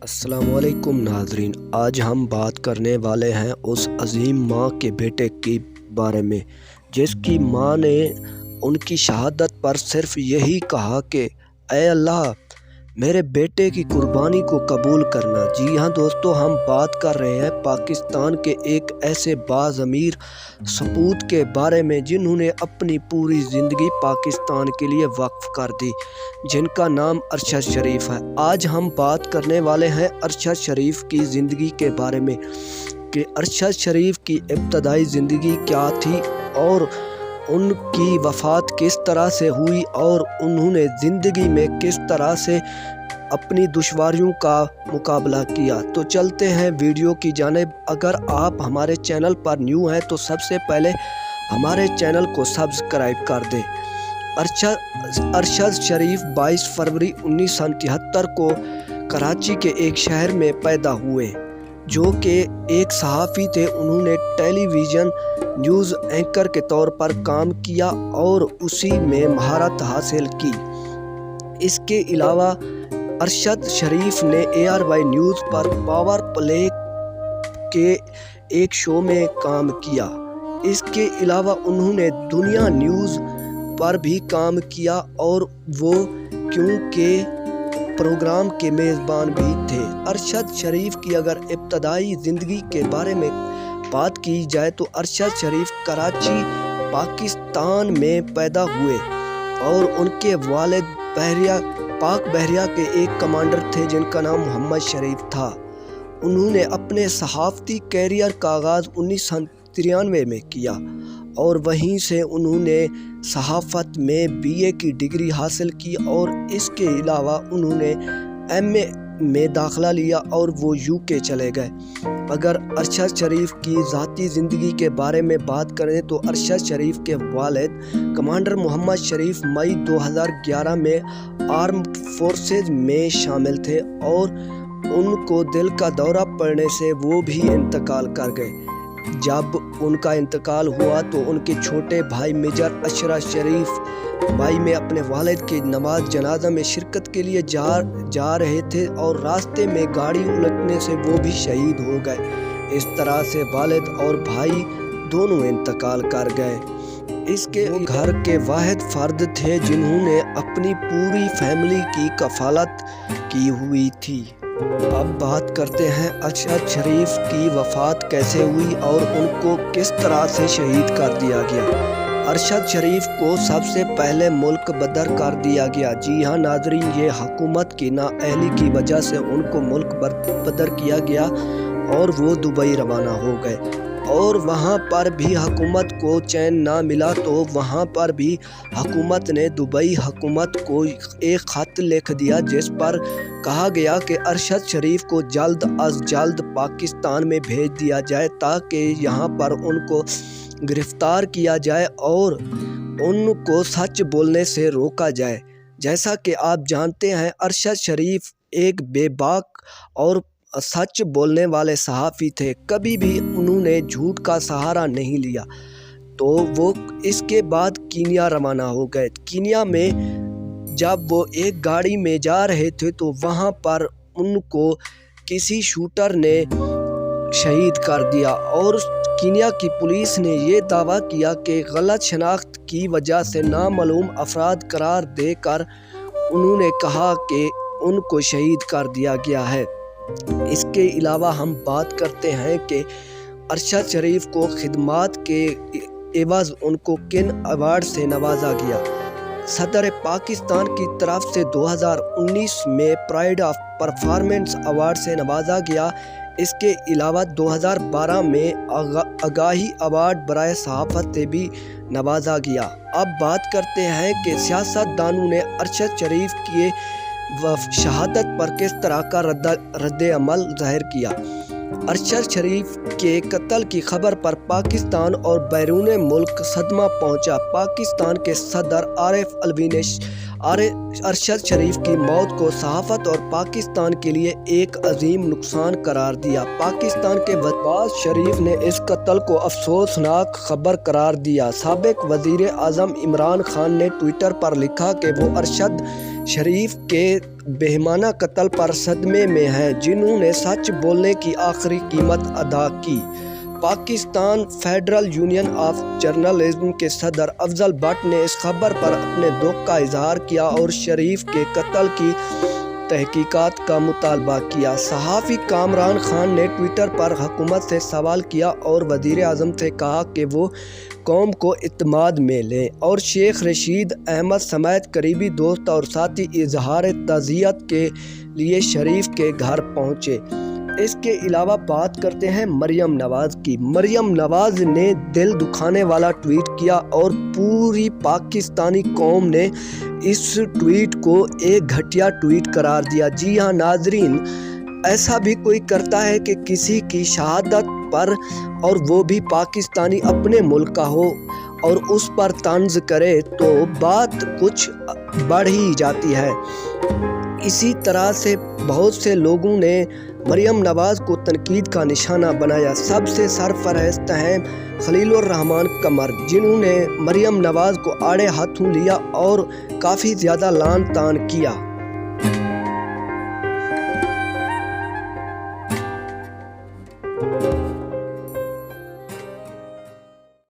السلام علیکم ناظرین، آج ہم بات کرنے والے ہیں اس عظیم ماں کے بیٹے کے بارے میں جس کی ماں نے ان کی شہادت پر صرف یہی کہا کہ اے اللہ میرے بیٹے کی قربانی کو قبول کرنا۔ جی ہاں دوستو، ہم بات کر رہے ہیں پاکستان کے ایک ایسے باضمیر سپوت کے بارے میں جنہوں نے اپنی پوری زندگی پاکستان کے لیے وقف کر دی، جن کا نام ارشد شریف ہے۔ آج ہم بات کرنے والے ہیں ارشد شریف کی زندگی کے بارے میں کہ ارشد شریف کی ابتدائی زندگی کیا تھی اور ان کی وفات کس طرح سے ہوئی اور انہوں نے زندگی میں کس طرح سے اپنی دشواریوں کا مقابلہ کیا۔ تو چلتے ہیں ویڈیو کی جانب۔ اگر آپ ہمارے چینل پر نیو ہیں تو سب سے پہلے ہمارے چینل کو سبسکرائب کر دیں۔ ارشد شریف 22 فروری 1973 کو کراچی کے ایک شہر میں پیدا ہوئے جو کہ ایک صحافی تھے۔ انہوں نے ٹیلی ویژن نیوز اینکر کے طور پر کام کیا اور اسی میں مہارت حاصل کی۔ اس کے علاوہ ارشد شریف نے ARY نیوز پر پاور پلے کے ایک شو میں کام کیا۔ اس کے علاوہ انہوں نے دنیا نیوز پر بھی کام کیا اور وہ کیونکہ پروگرام کے میزبان بھی تھے۔ ارشد شریف کی اگر ابتدائی زندگی کے بارے میں بات کی جائے تو ارشد شریف کراچی پاکستان میں پیدا ہوئے اور ان کے والد پاک بحریہ کے ایک کمانڈر تھے جن کا نام محمد شریف تھا۔ انہوں نے اپنے صحافتی کیریئر کا آغاز 1993 میں کیا اور وہیں سے انہوں نے صحافت میں BA کی ڈگری حاصل کی اور اس کے علاوہ انہوں نے MA میں داخلہ لیا اور وہ UK چلے گئے۔ اگر ارشد شریف کی ذاتی زندگی کے بارے میں بات کریں تو ارشد شریف کے والد کمانڈر محمد شریف مئی 2011 میں آرمڈ فورسز میں شامل تھے اور ان کو دل کا دورہ پڑنے سے وہ بھی انتقال کر گئے۔ جب ان کا انتقال ہوا تو ان کے چھوٹے بھائی میجر اشرف شریف بائی میں اپنے والد کی نماز جنازہ میں شرکت کے لیے جا رہے تھے اور راستے میں گاڑی الٹنے سے وہ بھی شہید ہو گئے۔ اس طرح سے والد اور بھائی دونوں انتقال کر گئے۔ اس کے گھر کے واحد فرد تھے جنہوں نے اپنی پوری فیملی کی کفالت کی ہوئی تھی۔ اب بات کرتے ہیں ارشد شریف کی وفات کیسے ہوئی اور ان کو کس طرح سے شہید کر دیا گیا۔ ارشد شریف کو سب سے پہلے ملک بدر کر دیا گیا۔ جی ہاں ناظرین، یہ حکومت کی نااہلی کی وجہ سے ان کو ملک بدر کیا گیا اور وہ دبئی روانہ ہو گئے اور وہاں پر بھی حکومت کو چین نہ ملا تو وہاں پر بھی حکومت نے دبئی حکومت کو ایک خط لکھ دیا جس پر کہا گیا کہ ارشد شریف کو جلد از جلد پاکستان میں بھیج دیا جائے تاکہ یہاں پر ان کو گرفتار کیا جائے اور ان کو سچ بولنے سے روکا جائے۔ جیسا کہ آپ جانتے ہیں ارشد شریف ایک بے باک اور سچ بولنے والے صحافی تھے، کبھی بھی انہوں نے جھوٹ کا سہارا نہیں لیا۔ تو وہ اس کے بعد کینیا روانہ ہو گئے۔ کینیا میں جب وہ ایک گاڑی میں جا رہے تھے تو وہاں پر ان کو کسی شوٹر نے شہید کر دیا اور کینیا کی پولیس نے یہ دعویٰ کیا کہ غلط شناخت کی وجہ سے نامعلوم افراد قرار دے کر انہوں نے کہا کہ ان کو شہید کر دیا گیا ہے۔ اس کے علاوہ ہم بات کرتے ہیں کہ ارشد شریف کو خدمات کے عوض ان کو کن ایوارڈ سے نوازا گیا۔ صدر پاکستان کی طرف سے 2019 میں پرائڈ آف پرفارمنس ایوارڈ سے نوازا گیا۔ اس کے علاوہ 2012 میں آگاہی ایوارڈ برائے صحافت سے بھی نوازا گیا۔ اب بات کرتے ہیں کہ سیاست دانوں نے ارشد شریف کی شہادت پر کس طرح کا رد عمل ظاہر کیا۔ ارشد شریف کے قتل کی خبر پر پاکستان اور بیرون ملک صدمہ پہنچا۔ پاکستان کے صدر عارف الوی نے ارشد شریف کی موت کو صحافت اور پاکستان کے لیے ایک عظیم نقصان قرار دیا۔ پاکستان کے نواز شریف نے اس قتل کو افسوسناک خبر قرار دیا۔ سابق وزیر اعظم عمران خان نے ٹویٹر پر لکھا کہ وہ ارشد شریف کے بہیمانہ قتل پر صدمے میں ہیں، جنہوں نے سچ بولنے کی آخری قیمت ادا کی۔ Pakistan federal union of journalism کے صدر افضل بٹ نے اس خبر پر اپنے دکھ کا اظہار کیا اور شریف کے قتل کی تحقیقات کا مطالبہ کیا۔ صحافی کامران خان نے ٹویٹر پر حکومت سے سوال کیا اور وزیر اعظم سے کہا کہ وہ قوم کو اعتماد میں لیں اور شیخ رشید احمد سمیت قریبی دوست اور ساتھی اظہار تعزیت کے لیے شریف کے گھر پہنچے۔ اس کے علاوہ بات کرتے ہیں مریم نواز کی۔ مریم نواز نے دل دکھانے والا ٹویٹ کیا اور پوری پاکستانی قوم نے اس ٹویٹ کو ایک گھٹیا ٹویٹ قرار دیا۔ جی ہاں ناظرین، ایسا بھی کوئی کرتا ہے کہ کسی کی شہادت پر، اور وہ بھی پاکستانی اپنے ملک کا ہو، اور اس پر طنز کرے تو بات کچھ بڑھ ہی جاتی ہے۔ اسی طرح سے بہت سے لوگوں نے مریم نواز کو تنقید کا نشانہ بنایا۔ سب سے سرفہرست ہیں خلیل الرحمن قمر، جنہوں نے مریم نواز کو آڑے ہاتھوں لیا اور کافی زیادہ لعن طعن کیا۔